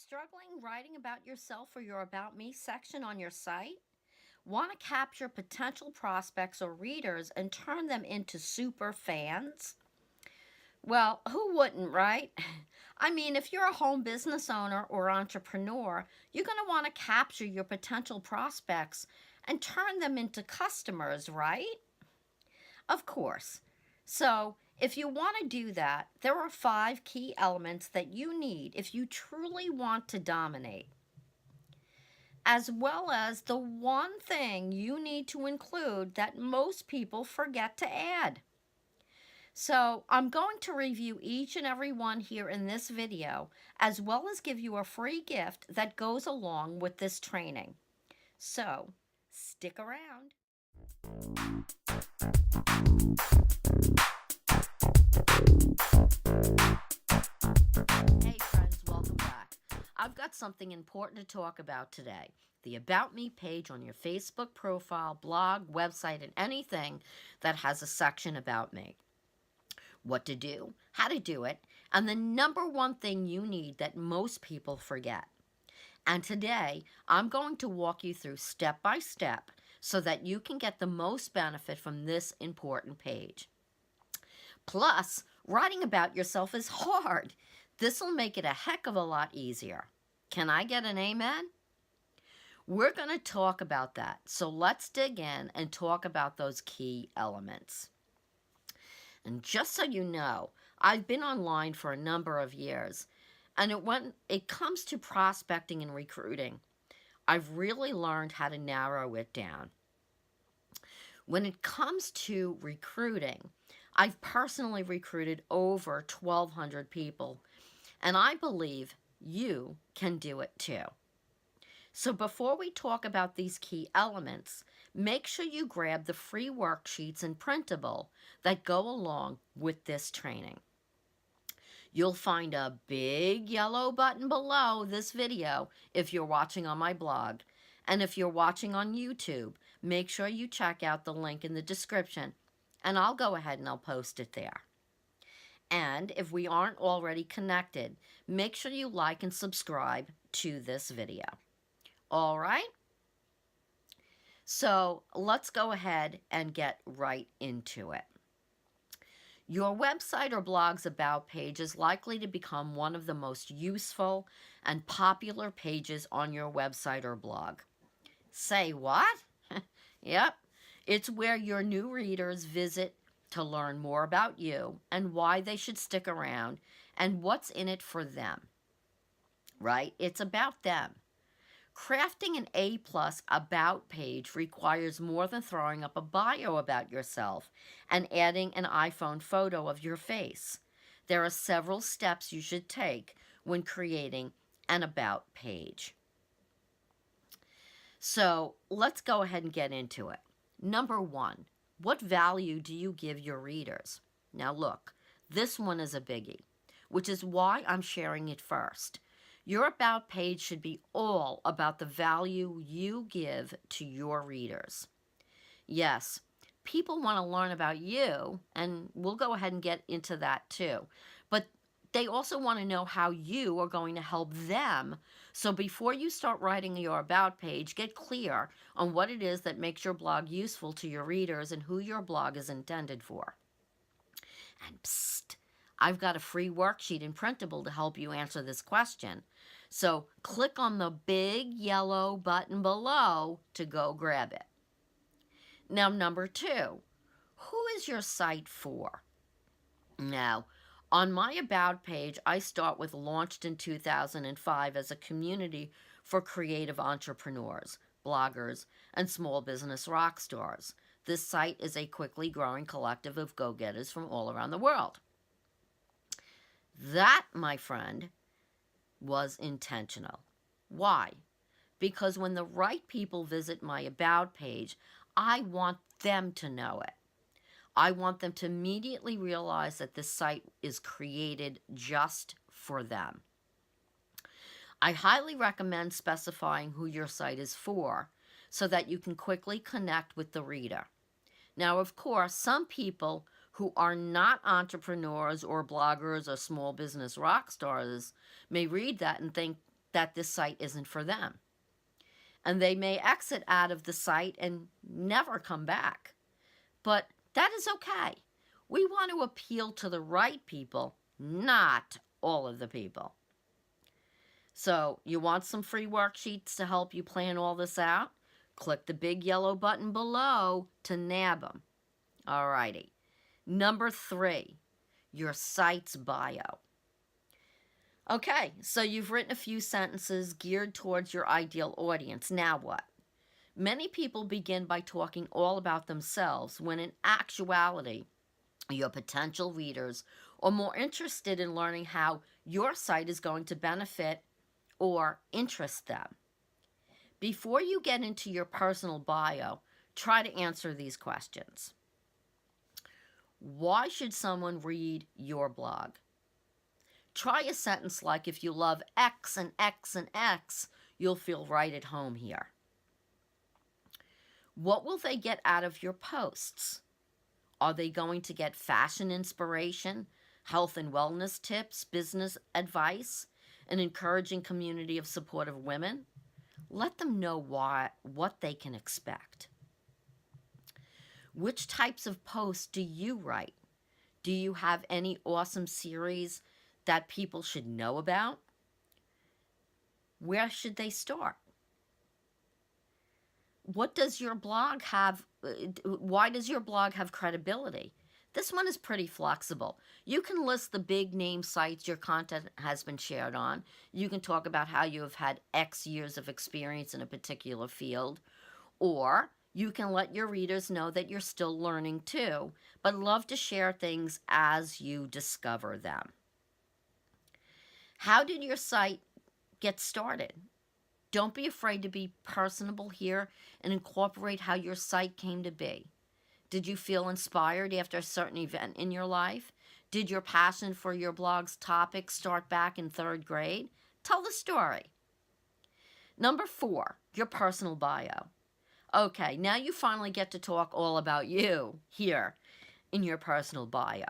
Struggling writing about yourself or your About Me section on your site? Want to capture potential prospects or readers and turn them into super fans? Well, who wouldn't, right? I mean, if you're a home business owner or entrepreneur, you're going to want to capture your potential prospects and turn them into customers, right? Of course. So, if you want to do that, there are 5 key elements that you need if you truly want to dominate, as well as the one thing you need to include that most people forget to add. So I'm going to review each and every one here in this video, as well as give you a free gift that goes along with this training. So stick around. Hey friends, welcome back. I've got something important to talk about today. The About Me page on your Facebook profile, blog, website, and anything that has a section about me. What to do, how to do it, and the number one thing you need that most people forget. And today, I'm going to walk you through step by step so that you can get the most benefit from this important page. Plus, writing about yourself is hard. This will make it a heck of a lot easier. Can I get an amen? We're going to talk about that. So let's dig in and talk about those key elements. And just so you know, I've been online for a number of years, and when it comes to prospecting and recruiting, I've really learned how to narrow it down. When it comes to recruiting, I've personally recruited over 1,200 people, and I believe you can do it too. So before we talk about these key elements, make sure you grab the free worksheets and printable that go along with this training. You'll find a big yellow button below this video if you're watching on my blog. And if you're watching on YouTube, make sure you check out the link in the description, and I'll go ahead and I'll post it there. And if we aren't already connected, make sure you like and subscribe to this video. All right? So let's go ahead and get right into it. Your website or blog's About page is likely to become one of the most useful and popular pages on your website or blog. Say what? Yep, it's where your new readers visit to learn more about you and why they should stick around and what's in it for them. Right? It's about them. Crafting an A-plus About page requires more than throwing up a bio about yourself and adding an iPhone photo of your face. There are several steps you should take when creating an About page. So let's go ahead and get into it. Number 1, what value do you give your readers? Now look, this one is a biggie, which is why I'm sharing it first. Your About page should be all about the value you give to your readers. Yes, people want to learn about you, and we'll go ahead and get into that too. But they also want to know how you are going to help them. So before you start writing your About page, get clear on what it is that makes your blog useful to your readers and who your blog is intended for. And psst, I've got a free worksheet and printable to help you answer this question. So click on the big yellow button below to go grab it. Now, number 2, who is your site for? Now, on my About page, I start with launched in 2005 as a community for creative entrepreneurs, bloggers, and small business rock stars. This site is a quickly growing collective of go-getters from all around the world. That, my friend, was intentional. Why? Because when the right people visit my About page, I want them to know it. I want them to immediately realize that this site is created just for them. I highly recommend specifying who your site is for so that you can quickly connect with the reader. Now, of course, some people who are not entrepreneurs or bloggers or small business rock stars may read that and think, that this site isn't for them. And they may exit out of the site and never come back. But that is okay. We want to appeal to the right people, not all of the people. So, you want some free worksheets to help you plan all this out? Click the big yellow button below to nab them. Alrighty. Number 3, your site's bio. Okay, so you've written a few sentences geared towards your ideal audience. Now what? Many people begin by talking all about themselves when in actuality, your potential readers are more interested in learning how your site is going to benefit or interest them. Before you get into your personal bio, try to answer these questions. Why should someone read your blog? Try a sentence like, if you love X and X and X, you'll feel right at home here. What will they get out of your posts? Are they going to get fashion inspiration, health and wellness tips, business advice, an encouraging community of supportive women? Let them know what they can expect. Which types of posts do you write? Do you have any awesome series that people should know about? Where should they start? What does your blog have? Why does your blog have credibility? This one is pretty flexible. You can list the big name sites your content has been shared on. You can talk about how you have had X years of experience in a particular field. Or you can let your readers know that you're still learning too, but love to share things as you discover them. How did your site get started? Don't be afraid to be personable here and incorporate how your site came to be. Did you feel inspired after a certain event in your life? Did your passion for your blog's topic start back in 3rd grade? Tell the story. Number 4, your personal bio. Okay, now you finally get to talk all about you here in your personal bio.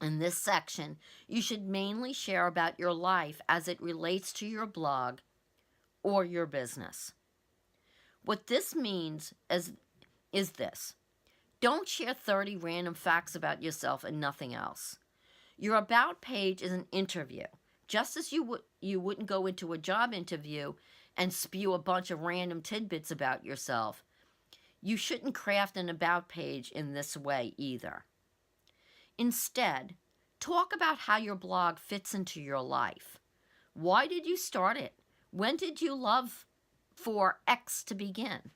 In this section, you should mainly share about your life as it relates to your blog or your business. What this means is this. Don't share 30 random facts about yourself and nothing else. Your About page is an interview. Just as you wouldn't go into a job interview and spew a bunch of random tidbits about yourself, you shouldn't craft an About page in this way either. Instead, talk about how your blog fits into your life. Why did you start it? When did you love for X to begin?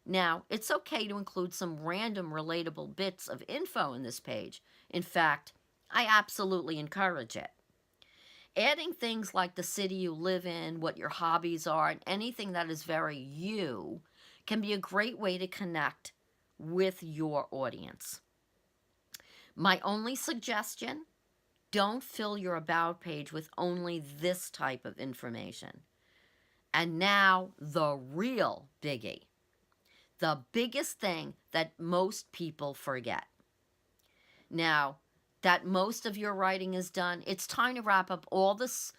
Now, it's okay to include some random relatable bits of info in this page. In fact, I absolutely encourage it. Adding things like the city you live in, what your hobbies are, and anything that is very you can be a great way to connect with your audience. My only suggestion, don't fill your About page with only this type of information. And now, the real biggie. The biggest thing that most people forget. Now that most of your writing is done, it's time to wrap up all this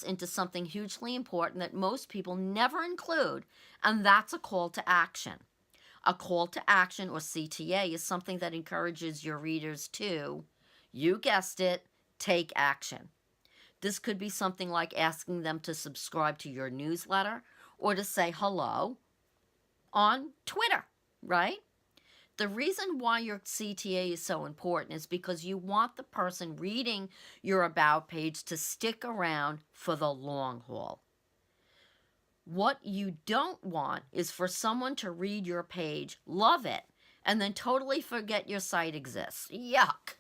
into something hugely important that most people never include, and that's a call to action. A call to action, or CTA, is something that encourages your readers to, you guessed it, take action. This could be something like asking them to subscribe to your newsletter or to say hello on Twitter, right? The reason why your CTA is so important is because you want the person reading your About page to stick around for the long haul. What you don't want is for someone to read your page, love it, and then totally forget your site exists. Yuck!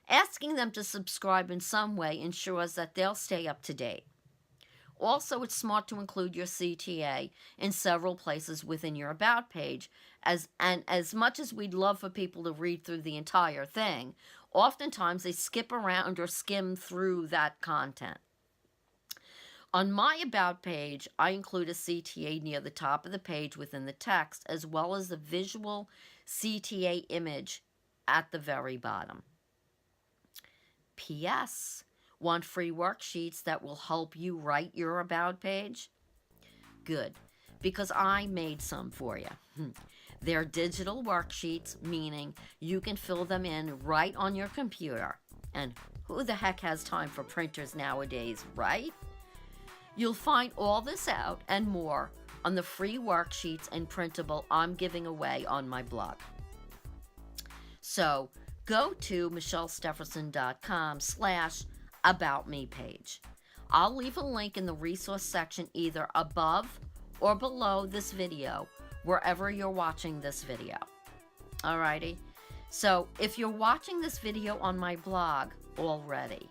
Asking them to subscribe in some way ensures that they'll stay up to date. Also, it's smart to include your CTA in several places within your About page, as much as we'd love for people to read through the entire thing, oftentimes they skip around or skim through that content. On my About page, I include a CTA near the top of the page within the text, as well as the visual CTA image at the very bottom. P.S. Want free worksheets that will help you write your about page? Good, because I made some for you. They're digital worksheets, meaning you can fill them in right on your computer. And who the heck has time for printers nowadays, right? You'll find all this out and more on the free worksheets and printable I'm giving away on my blog. So go to michellestefferson.com/About Me page. I'll leave a link in the resource section either above or below this video, wherever you're watching this video. Alrighty? So if you're watching this video on my blog already,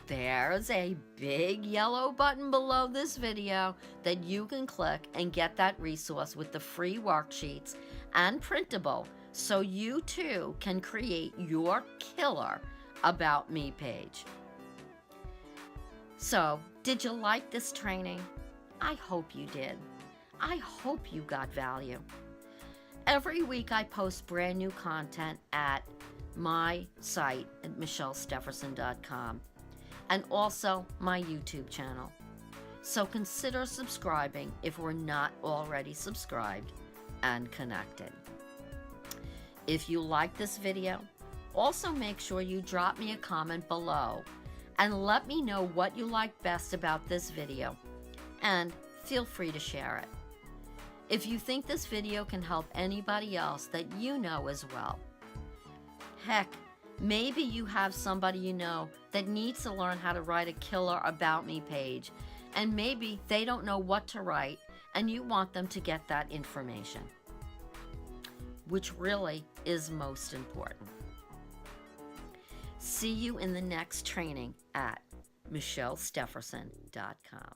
there's a big yellow button below this video that you can click and get that resource with the free worksheets and printable, so you too can create your killer About Me page. So, did you like this training? I hope you did. I hope you got value. Every week I post brand new content at my site at michellestefferson.com and also my YouTube channel. So consider subscribing if we're not already subscribed and connected. If you like this video, also make sure you drop me a comment below and let me know what you like best about this video, and feel free to share it. If you think this video can help anybody else that you know as well. Heck, maybe you have somebody you know that needs to learn how to write a killer About Me page, and maybe they don't know what to write and you want them to get that information, which really is most important. See you in the next training at michellestefferson.com.